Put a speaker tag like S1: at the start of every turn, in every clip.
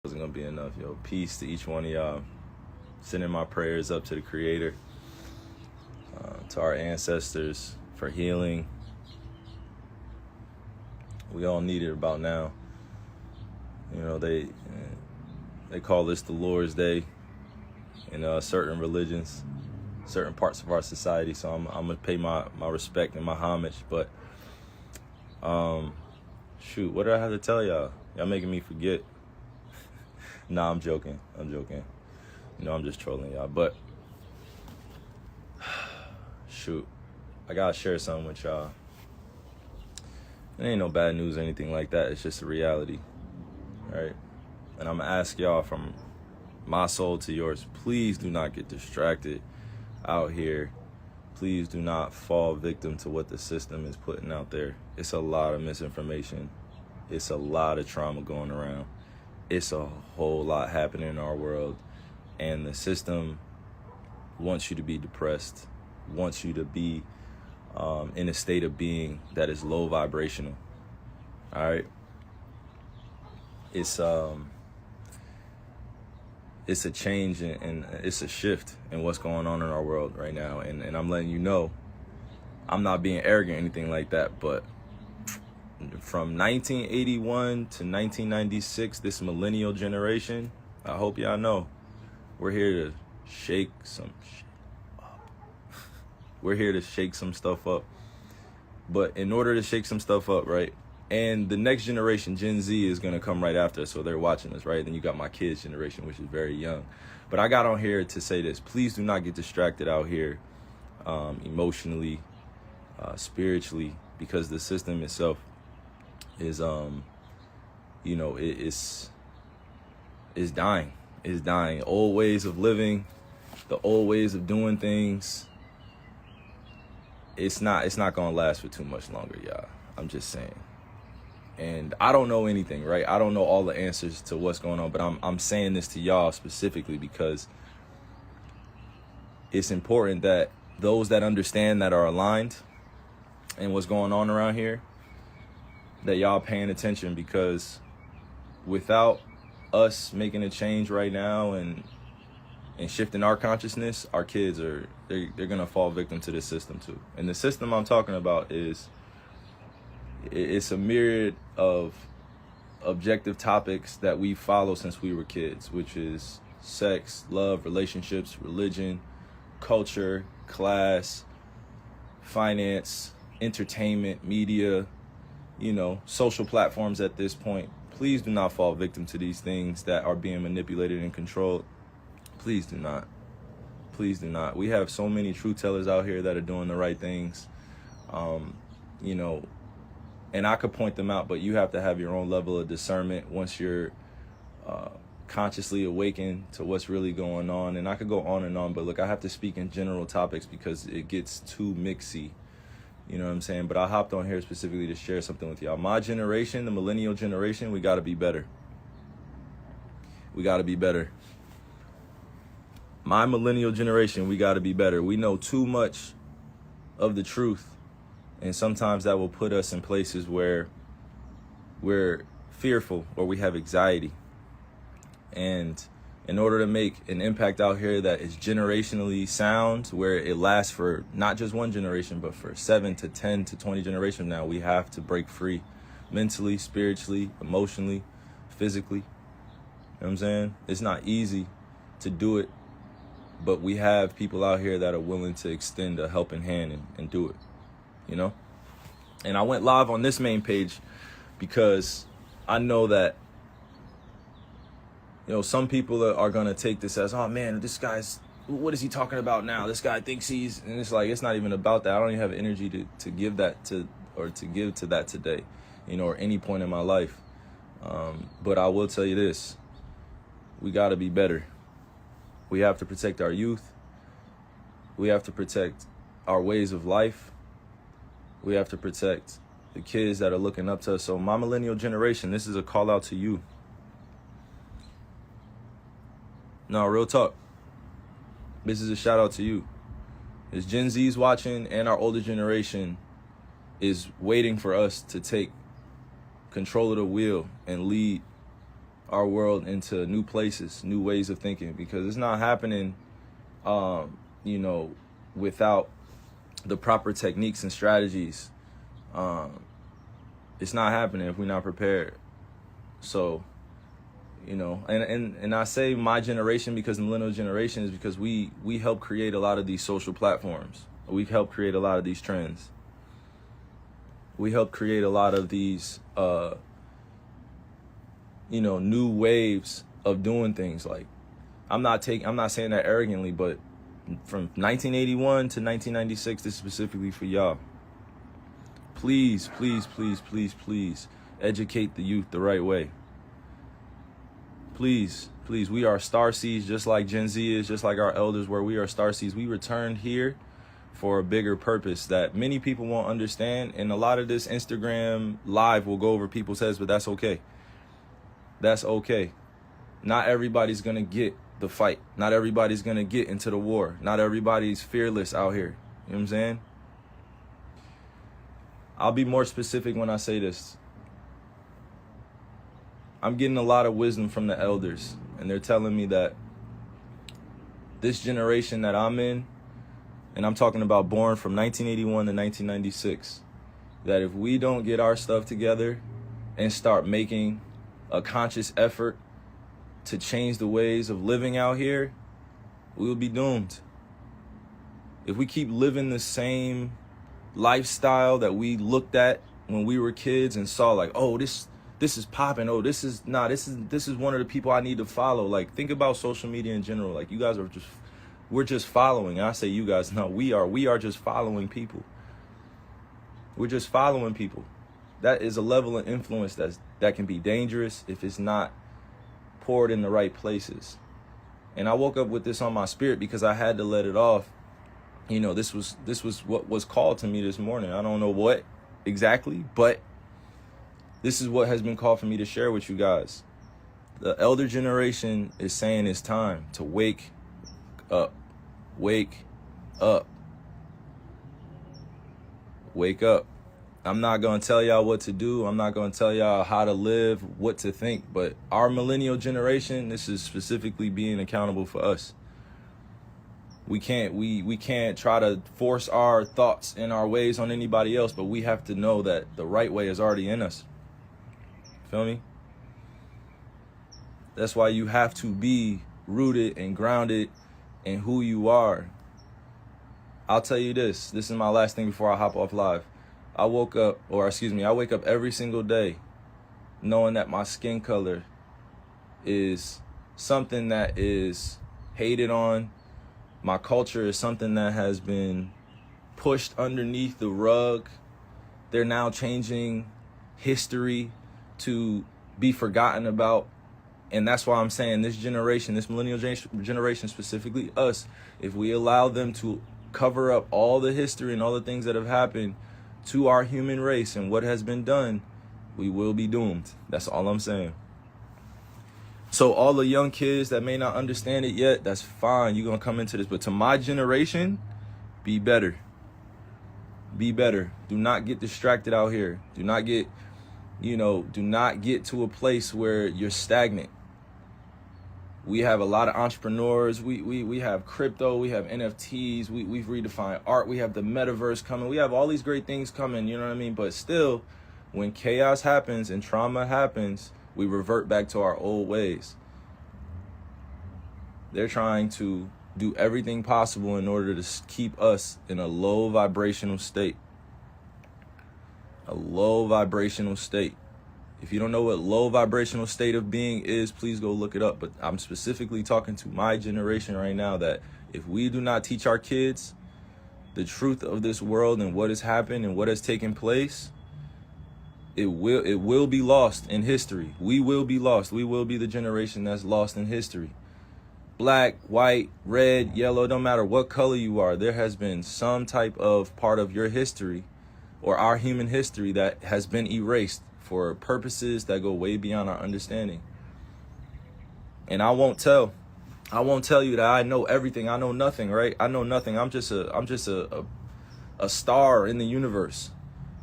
S1: Wasn't gonna be enough, yo. Peace to each one of y'all. Sending my prayers up to the Creator, to our ancestors for healing. We all need it about now. You know, they call this the Lord's Day in certain religions, certain parts of our society. So I'm gonna pay my respect and my homage. But shoot, what do I have to tell y'all? Y'all making me forget. Nah, I'm joking. You know, I'm just trolling y'all. But shoot, I gotta share something with y'all. It ain't no bad news or anything like that. It's just a reality, right? And I'm gonna ask y'all from my soul to yours, please do not get distracted out here. Please do not fall victim to what the system is putting out there. It's a lot of misinformation. It's a lot of trauma going around. It's a whole lot happening in our world. And the system wants you to be depressed, wants you to be in a state of being that is low vibrational. All right. It's a change and it's a shift in what's going on in our world right now. And I'm letting you know, I'm not being arrogant or anything like that, but from 1981 to 1996, this millennial generation, I hope y'all know, we're here to shake some shit up. We're here to shake some stuff up. But in order to shake some stuff up, right? And the next generation, Gen Z, is going to come right after us, so they're watching us, right? Then you got my kids' generation, which is very young. But I got on here to say this. Please do not get distracted out here emotionally, spiritually, because the system itself is, you know, it's dying. It's dying. Old ways of living, the old ways of doing things, it's not going to last for too much longer, y'all. I'm just saying. And I don't know anything, right? I don't know all the answers to what's going on, but I'm saying this to y'all specifically because it's important that those that understand, that are aligned and what's going on around here, that y'all paying attention, because without us making a change right now and shifting our consciousness, our kids they're gonna fall victim to this system too. And the system I'm talking about it's a myriad of objective topics that we follow since we were kids, which is sex, love, relationships, religion, culture, class, finance, entertainment, media, you know, social platforms at this point. Please do not fall victim to these things that are being manipulated and controlled. Please do not. Please do not. We have so many truth tellers out here that are doing the right things, you know, and I could point them out, but you have to have your own level of discernment once you're consciously awakened to what's really going on. And I could go on and on, but look, I have to speak in general topics because it gets too mixy. You know what I'm saying? But I hopped on here specifically to share something with y'all. My generation, the millennial generation, we got to be better. We got to be better. My millennial generation, we got to be better. We know too much of the truth. And sometimes that will put us in places where we're fearful or we have anxiety. And in order to make an impact out here that is generationally sound, where it lasts for not just one generation, but for 7 to 10 to 20 generations now, we have to break free mentally, spiritually, emotionally, physically. You know what I'm saying? It's not easy to do it, but we have people out here that are willing to extend a helping hand and do it, you know? And I went live on this main page because I know that, you know, some people are going to take this as, oh man, this guy's, what is he talking about now? This guy thinks he's, and it's like, it's not even about that. I don't even have energy to give that to, or to give to that today, you know, or any point in my life. But I will tell you this, we got to be better. We have to protect our youth. We have to protect our ways of life. We have to protect the kids that are looking up to us. So my millennial generation, this is a call out to you. No, real talk. This is a shout out to you. As Gen Z's watching and our older generation is waiting for us to take control of the wheel and lead our world into new places, new ways of thinking, because it's not happening, without the proper techniques and strategies. It's not happening if we're not prepared. So, and I say my generation because the millennial generation is because we help create a lot of these social platforms. We help create a lot of these trends. We help create a lot of these, new waves of doing things. Like, I'm not saying that arrogantly, but from 1981 to 1996, this is specifically for y'all. Please, please, please, please, please educate the youth the right way. Please, please, we are starseeds just like Gen Z is, just like our elders were. We are starseeds. We returned here for a bigger purpose that many people won't understand. And a lot of this Instagram live will go over people's heads, but that's okay. That's okay. Not everybody's going to get the fight. Not everybody's going to get into the war. Not everybody's fearless out here. You know what I'm saying? I'll be more specific when I say this. I'm getting a lot of wisdom from the elders, and they're telling me that this generation that I'm in, and I'm talking about born from 1981 to 1996, that if we don't get our stuff together and start making a conscious effort to change the ways of living out here, we will be doomed. If we keep living the same lifestyle that we looked at when we were kids and saw like, oh, this is popping. Oh, this is one of the people I need to follow. Like, think about social media in general. Like, you guys we're just following. And I say you guys, no, we are just following people. We're just following people. That is a level of influence that can be dangerous if it's not poured in the right places. And I woke up with this on my spirit because I had to let it off. This was what was called to me this morning. I don't know what exactly, but this is what has been called for me to share with you guys. The elder generation is saying it's time to wake up. Wake up. Wake up. I'm not going to tell y'all what to do. I'm not going to tell y'all how to live, what to think. But our millennial generation, this is specifically being accountable for us. We can't try to force our thoughts and our ways on anybody else, but we have to know that the right way is already in us. Feel me? That's why you have to be rooted and grounded in who you are. I'll tell you this. This is my last thing before I hop off live. I wake up every single day knowing that my skin color is something that is hated on. My culture is something that has been pushed underneath the rug. They're now changing history to be forgotten about. And that's why I'm saying this generation, this millennial generation, specifically us, if we allow them to cover up all the history and all the things that have happened to our human race and what has been done, we will be doomed. That's all I'm saying. So all the young kids that may not understand it yet, that's fine. You're going to come into this. But to my generation, be better. Be better. Do not get distracted out here. Do not get to a place where you're stagnant. We have a lot of entrepreneurs. We have crypto. We have NFTs. We've redefined art. We have the metaverse coming. We have all these great things coming, you know what I mean? But still, when chaos happens and trauma happens, we revert back to our old ways. They're trying to do everything possible in order to keep us in a low vibrational state. A low vibrational state. If you don't know what low vibrational state of being is, please go look it up. But I'm specifically talking to my generation right now that if we do not teach our kids the truth of this world and what has happened and what has taken place, it will be lost in history. We will be lost. We will be the generation that's lost in history. Black, white, red, yellow, don't matter what color you are, there has been some type of part of your history or our human history that has been erased for purposes that go way beyond our understanding. And I won't tell you that I know everything. I know nothing, right? I know nothing. I'm just a star in the universe.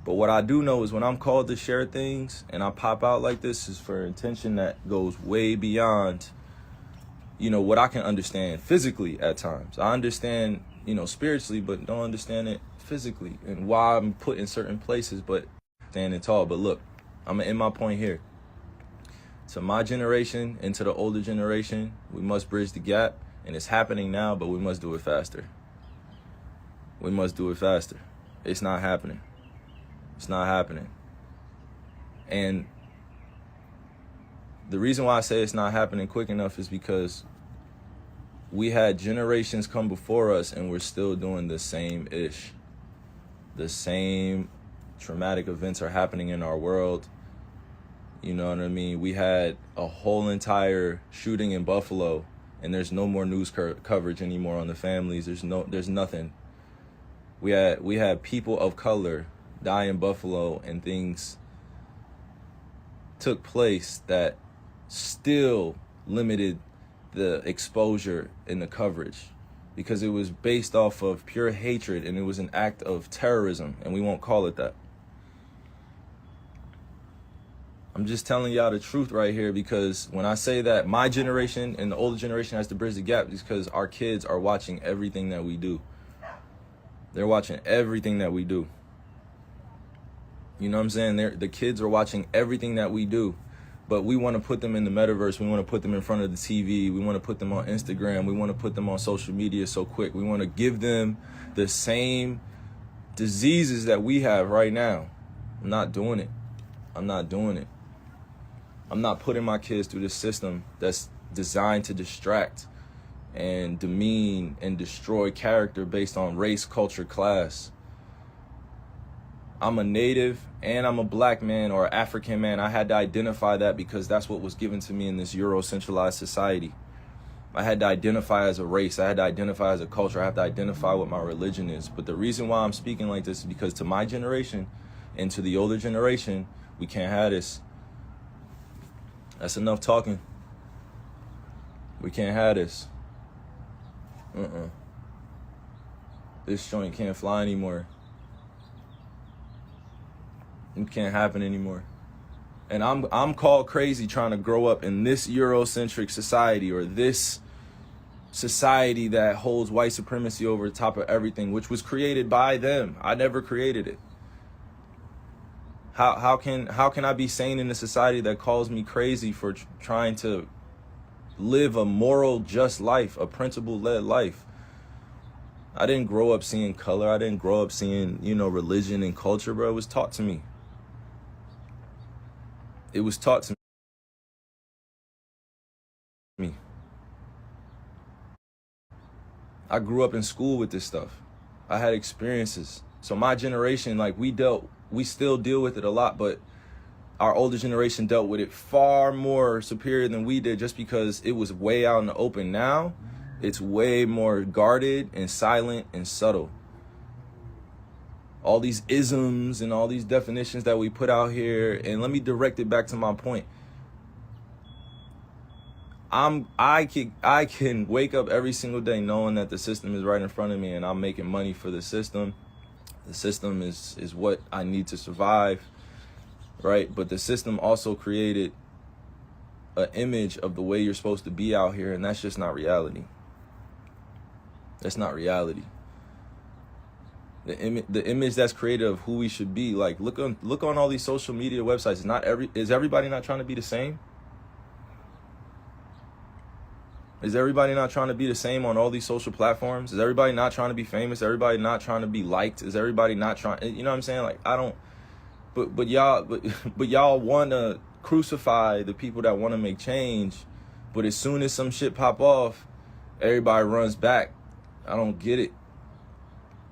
S1: But what I do know is when I'm called to share things and I pop out like this is for intention that goes way beyond, what I can understand physically at times. I understand, spiritually, but don't understand it physically and why I'm put in certain places, but standing tall. But look, I'm gonna end my point here. To my generation and to the older generation, we must bridge the gap, and it's happening now, but we must do it faster. We must do it faster. It's not happening. It's not happening. And the reason why I say it's not happening quick enough is because we had generations come before us and we're still doing the same ish. The same traumatic events are happening in our world. You know what I mean? We had a whole entire shooting in Buffalo, and there's no more news coverage anymore on the families. There's nothing. We had people of color die in Buffalo, and things took place that still limited the exposure and the coverage because it was based off of pure hatred, and it was an act of terrorism, and we won't call it that. I'm just telling y'all the truth right here, because when I say that my generation and the older generation has to bridge the gap, it's because our kids are watching everything that we do. They're watching everything that we do. You know what I'm saying? The kids are watching everything that we do, but we want to put them in the metaverse. We want to put them in front of the TV. We want to put them on Instagram. We want to put them on social media so quick. We want to give them the same diseases that we have right now. I'm not doing it. I'm not doing it. I'm not putting my kids through this system that's designed to distract and demean and destroy character based on race, culture, class. I'm a native and I'm a black man or African man. I had to identify that because that's what was given to me in this Euro-centralized society. I had to identify as a race. I had to identify as a culture. I have to identify what my religion is. But the reason why I'm speaking like this is because to my generation and to the older generation, we can't have this. That's enough talking. We can't have this. This joint can't fly anymore. It can't happen anymore. And I'm called crazy trying to grow up in this Eurocentric society, or this society that holds white supremacy over the top of everything, which was created by them. I never created it. How can I be sane in a society that calls me crazy for trying to live a moral, just life, a principle-led life? I didn't grow up seeing color. I didn't grow up seeing, religion and culture, bro. It was taught to me. It was taught to me. I grew up in school with this stuff. I had experiences. So my generation, we still deal with it a lot, but our older generation dealt with it far more superior than we did, just because it was way out in the open. Now, it's way more guarded and silent and subtle. All these isms and all these definitions that we put out here, and let me direct it back to my point. I can wake up every single day knowing that the system is right in front of me and I'm making money for the system. The system is what I need to survive, right? But the system also created an image of the way you're supposed to be out here, and that's just not reality. That's not reality. The image that's created of who we should be, like look on all these social media websites. Is everybody not trying to be the same? Is everybody not trying to be the same on all these social platforms? Is everybody not trying to be famous? Everybody not trying to be liked? Is everybody not trying? You know what I'm saying? Like, I don't. But y'all want to crucify the people that want to make change. But as soon as some shit pop off, everybody runs back. I don't get it.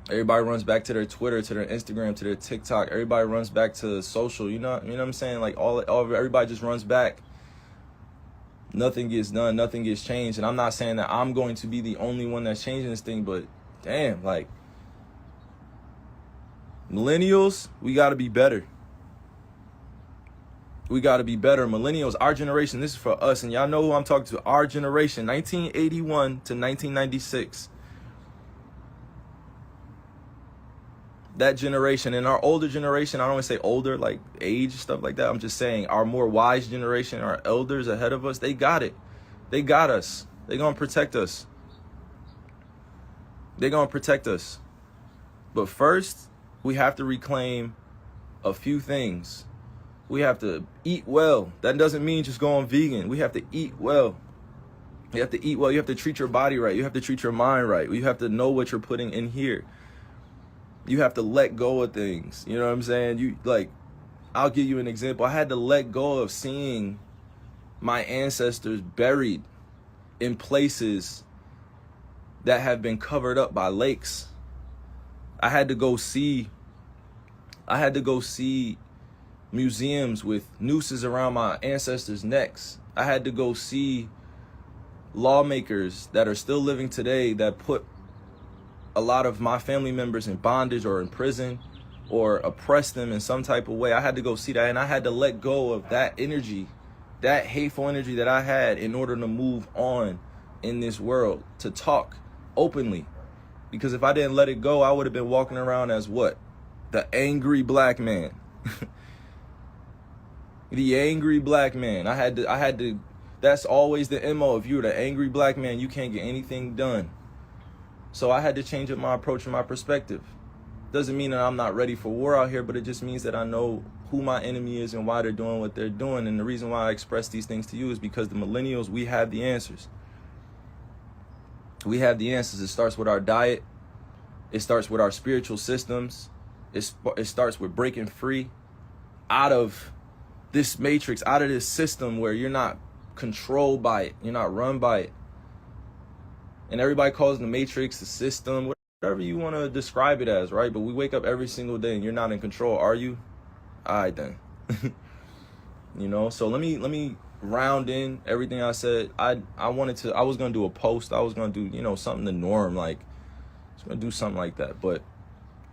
S1: Everybody runs back to their Twitter, to their Instagram, to their TikTok. Everybody runs back to social. You know what I'm saying? Like everybody just runs back. Nothing gets done, nothing gets changed. And I'm not saying that I'm going to be the only one that's changing this thing, but damn, like, millennials, we got to be better. We got to be better. Millennials, our generation, this is for us. And y'all know who I'm talking to. Our generation, 1981 to 1996. that generation and our older generation, I don't want to say older, like age, stuff like that. I'm just saying our more wise generation, our elders ahead of us, they got it. They got us. They're going to protect us. They're going to protect us. But first, we have to reclaim a few things. We have to eat well. That doesn't mean just going vegan. We have to eat well. You have to eat well. You have to treat your body right. You have to treat your mind right. You have to know what you're putting in here. You have to let go of things. You know what I'm saying? I'll give you an example. I had to let go of seeing my ancestors buried in places that have been covered up by lakes. I had to go see museums with nooses around my ancestors' necks. I had to go see lawmakers that are still living today that put a lot of my family members in bondage or in prison or oppressed them in some type of way. I had to go see that, and I had to let go of that energy, that hateful energy that I had, in order to move on in this world, to talk openly. Because if I didn't let it go, I would have been walking around as what? The angry black man. The angry black man. I had to, that's always the MO. If you're the angry black man, you can't get anything done. So I had to change up my approach and my perspective. Doesn't mean that I'm not ready for war out here, but it just means that I know who my enemy is and why they're doing what they're doing. And the reason why I express these things to you is because the millennials, we have the answers. We have the answers. It starts with our diet. It starts with our spiritual systems. It starts with breaking free out of this matrix, out of this system where you're not controlled by it. You're not run by it. And everybody calls the matrix, the system, whatever you want to describe it as, right? But we wake up every single day and you're not in control, are you? All right, then. You know, so let me round in everything I said. I was going to do a post. I was going to do, you know, something the norm, like, I was going to do something like that. But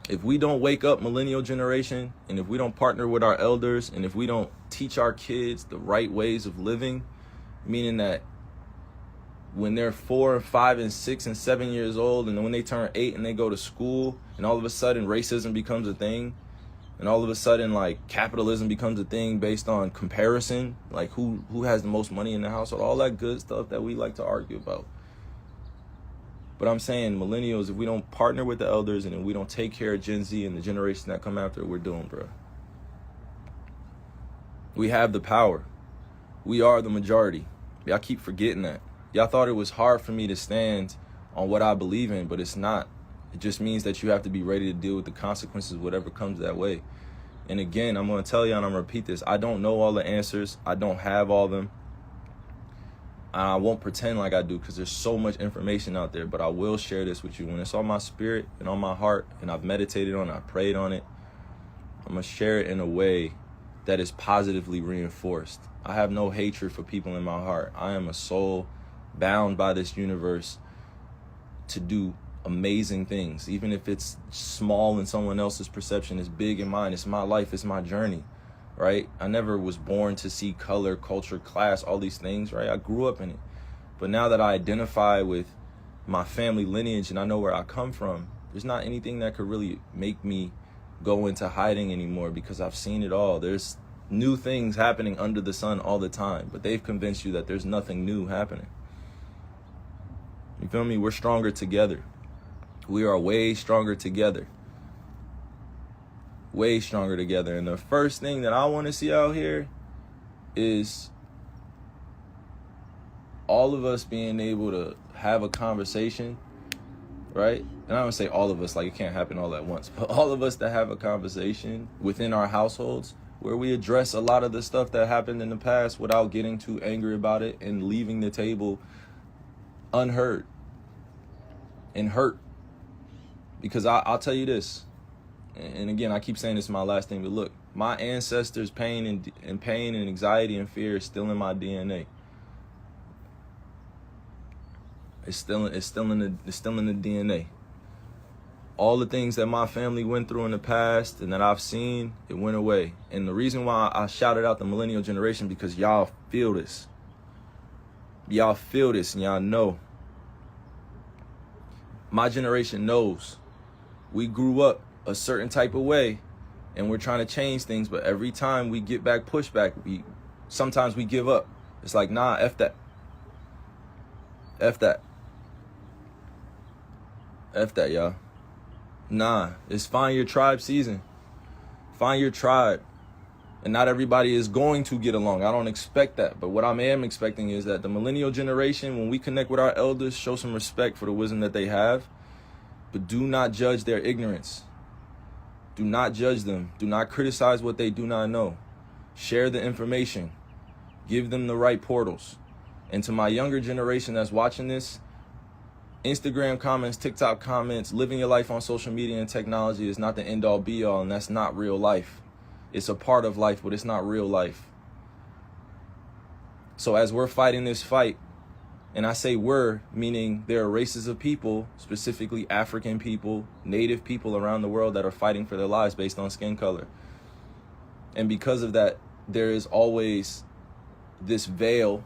S1: if we don't wake up, millennial generation, and if we don't partner with our elders, and if we don't teach our kids the right ways of living, meaning that when they're 4 and 5 and 6 and 7 years old, and then when they turn 8 and they go to school, and all of a sudden racism becomes a thing, and all of a sudden like capitalism becomes a thing based on comparison, like who has the most money in the household, all that good stuff that we like to argue about. But I'm saying, millennials, if we don't partner with the elders and if we don't take care of Gen Z and the generation that come after, we're doomed, bro. We have the power. We are the majority. Y'all keep forgetting that. Y'all thought it was hard for me to stand on what I believe in, but it's not. It just means that you have to be ready to deal with the consequences, whatever comes that way. And again, I'm going to tell you, and I'm going to repeat this. I don't know all the answers. I don't have all of them. I won't pretend like I do, because there's so much information out there, but I will share this with you. When it's on my spirit and on my heart, and I've meditated on it, I prayed on it, I'm going to share it in a way that is positively reinforced. I have no hatred for people in my heart. I am a soul bound by this universe to do amazing things. Even if it's small in someone else's perception, it's big in mine. It's my life, it's my journey, right? I never was born to see color, culture, class, all these things, right? I grew up in it. But now that I identify with my family lineage and I know where I come from, there's not anything that could really make me go into hiding anymore, because I've seen it all. There's new things happening under the sun all the time, but they've convinced you that there's nothing new happening. You feel me? We're stronger together. We are way stronger together. Way stronger together. And the first thing that I want to see out here is all of us being able to have a conversation, right? And I don't say all of us, like it can't happen all at once, but all of us that have a conversation within our households where we address a lot of the stuff that happened in the past without getting too angry about it and leaving the table unheard and hurt. Because I'll tell you this, and again, I keep saying this is my last thing, but look, my ancestors' pain and anxiety and fear is still in my DNA. It's still in the DNA. All the things that my family went through in the past and that I've seen, it went away. And the reason why I shouted out the millennial generation, because y'all feel this. Y'all feel this and y'all know. My generation knows. We grew up a certain type of way, and we're trying to change things, but every time we get back pushback, sometimes we give up. It's like, nah, F that. F that. F that, y'all. Nah, it's find your tribe season. Find your tribe. And not everybody is going to get along. I don't expect that. But what I am expecting is that the millennial generation, when we connect with our elders, show some respect for the wisdom that they have. But do not judge their ignorance. Do not judge them. Do not criticize what they do not know. Share the information. Give them the right portals. And to my younger generation that's watching this, Instagram comments, TikTok comments, living your life on social media and technology is not the end-all be-all, and that's not real life. It's a part of life, but it's not real life. So as we're fighting this fight, and I say we're, meaning there are races of people, specifically African people, native people around the world that are fighting for their lives based on skin color. And because of that, there is always this veil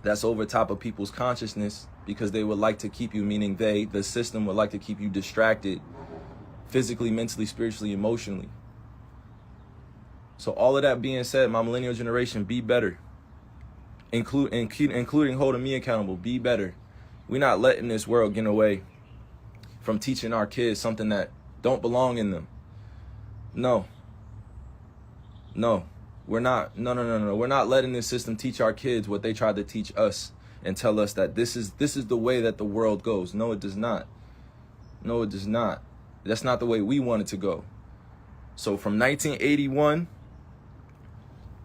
S1: that's over top of people's consciousness, because they would like to keep you, meaning the system would like to keep you distracted physically, mentally, spiritually, emotionally. So all of that being said, my millennial generation, be better. Including holding me accountable, be better. We're not letting this world get away from teaching our kids something that don't belong in them. No. We're not. No. We're not letting this system teach our kids what they tried to teach us and tell us that this is the way that the world goes. No, it does not. No, it does not. That's not the way we want it to go. So from 1981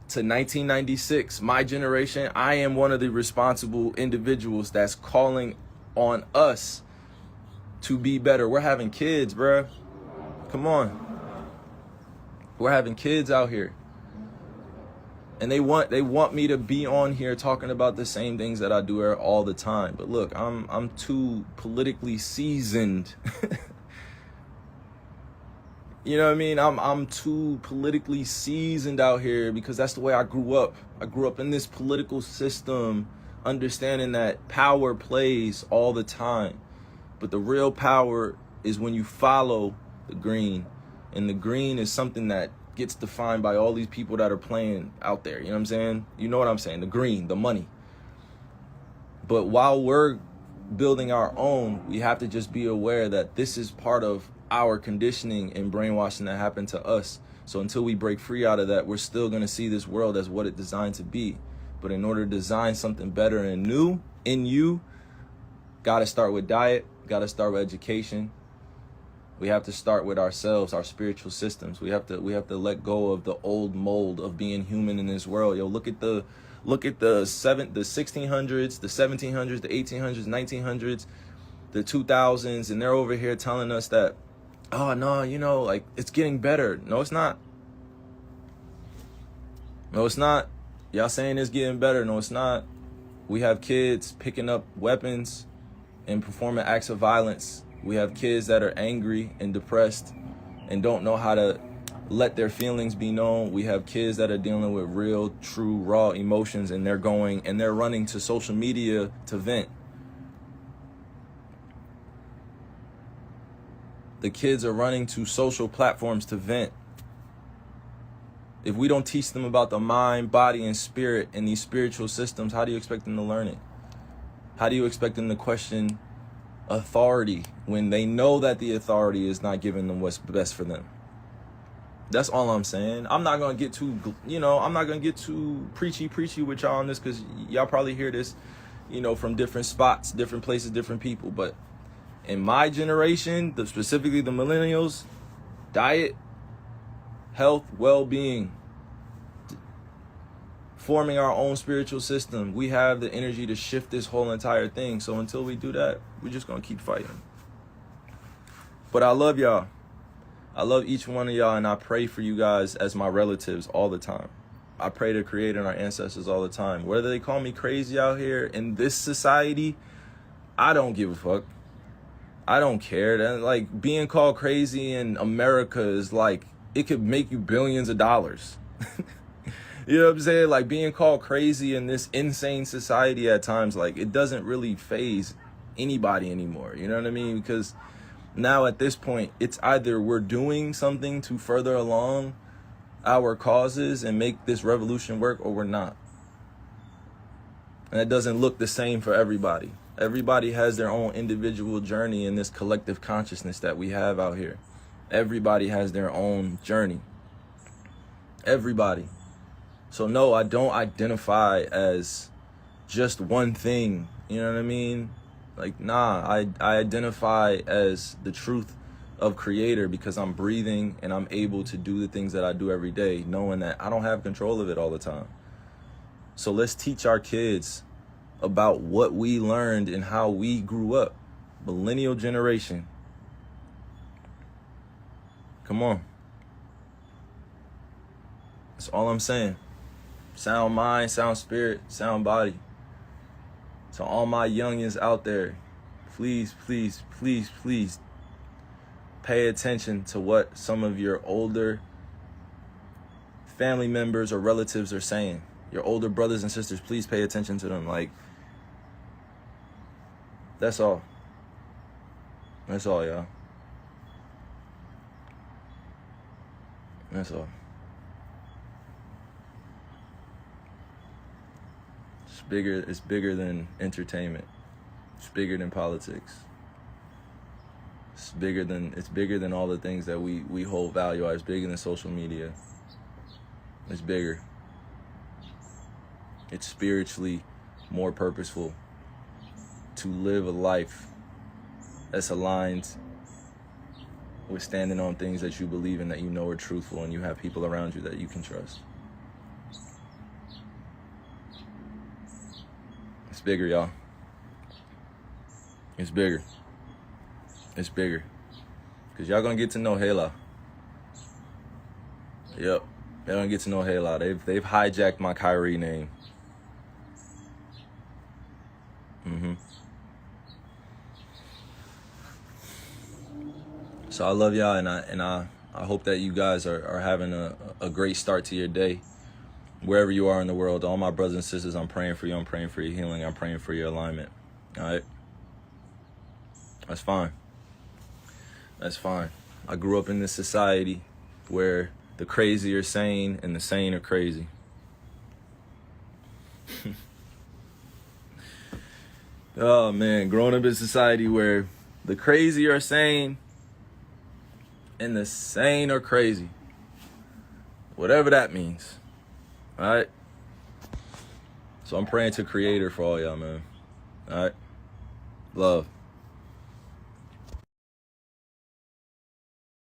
S1: to 1996, my generation, I am one of the responsible individuals that's calling on us to be better. We're having kids, bruh. Come on. We're having kids out here. And they want me to be on here talking about the same things that I do all the time. But look, I'm too politically seasoned. You know what I mean? I'm too politically seasoned out here because that's the way I grew up. I grew up in this political system, understanding that power plays all the time. But the real power is when you follow the green. And the green is something that gets defined by all these people that are playing out there. You know what I'm saying? You know what I'm saying? The green, the money. But while we're building our own, we have to just be aware that this is part of our conditioning and brainwashing that happened to us. So until we break free out of that, we're still going to see this world as what it's designed to be. But in order to design something better and new in you, got to start with diet, got to start with education. We have to start with ourselves, our spiritual systems. We have to let go of the old mold of being human in this world. Yo, look at the 1600s, the 1700s, the 1800s, 1900s, the 2000s, and they're over here telling us that, oh no, like it's getting better. No, it's not. No, it's not. Y'all saying it's getting better. No, it's not. We have kids picking up weapons and performing acts of violence. We have kids that are angry and depressed and don't know how to let their feelings be known. We have kids that are dealing with real, true, raw emotions, and they're running to social media to vent. The kids are running to social platforms to vent. If we don't teach them about the mind, body, and spirit and these spiritual systems, how do you expect them to learn it? How do you expect them to question authority when they know that the authority is not giving them what's best for them? That's all I'm saying. I'm not going to get too preachy with y'all on this, because y'all probably hear this, from different spots, different places, different people. But in my generation, specifically the millennials, diet, health, well-being, forming our own spiritual system. We have the energy to shift this whole entire thing. So until we do that, we're just going to keep fighting. But I love y'all. I love each one of y'all, and I pray for you guys as my relatives all the time. I pray to Creator and our ancestors all the time. Whether they call me crazy out here in this society, I don't give a fuck. I don't care. That, like, being called crazy in America is like, it could make you billions of dollars. You know what I'm saying? Like, being called crazy in this insane society at times, like, it doesn't really faze anybody anymore. You know what I mean? Because Now at this point, it's either we're doing something to further along our causes and make this revolution work, or we're not. And it doesn't look the same for everybody. Everybody has their own individual journey in this collective consciousness that we have out here. Everybody has their own journey. Everybody. So no, I don't identify as just one thing. You know what I mean? Like, nah, I identify as the truth of creator because I'm breathing and I'm able to do the things that I do every day, knowing that I don't have control of it all the time. So let's teach our kids about what we learned and how we grew up. Millennial generation. Come on. That's all I'm saying. Sound mind, sound spirit, sound body. So all my youngins out there, please, please, please, please pay attention to what some of your older family members or relatives are saying. Your older brothers and sisters, please pay attention to them. Like, that's all. That's all, y'all. That's all. It's bigger than entertainment. It's bigger than politics. It's bigger than all the things that we hold value. It's bigger than social media. It's bigger. It's spiritually more purposeful to live a life that's aligned with standing on things that you believe in, that you know are truthful, and you have people around you that you can trust. It's bigger, y'all. It's bigger. It's bigger. Because y'all gonna get to know Hela. Yep. Y'all gonna get to know Hela. They've hijacked my Kyrie name. So I love y'all, and I hope that you guys are having a great start to your day. Wherever you are in the world, all my brothers and sisters, I'm praying for you. I'm praying for your healing. I'm praying for your alignment. All right? That's fine. That's fine. I grew up in this society where the crazy are sane and the sane are crazy. Oh, man. Growing up in a society where the crazy are sane and the sane are crazy. Whatever that means. All right? So I'm praying to Creator for all y'all, man. All right? Love.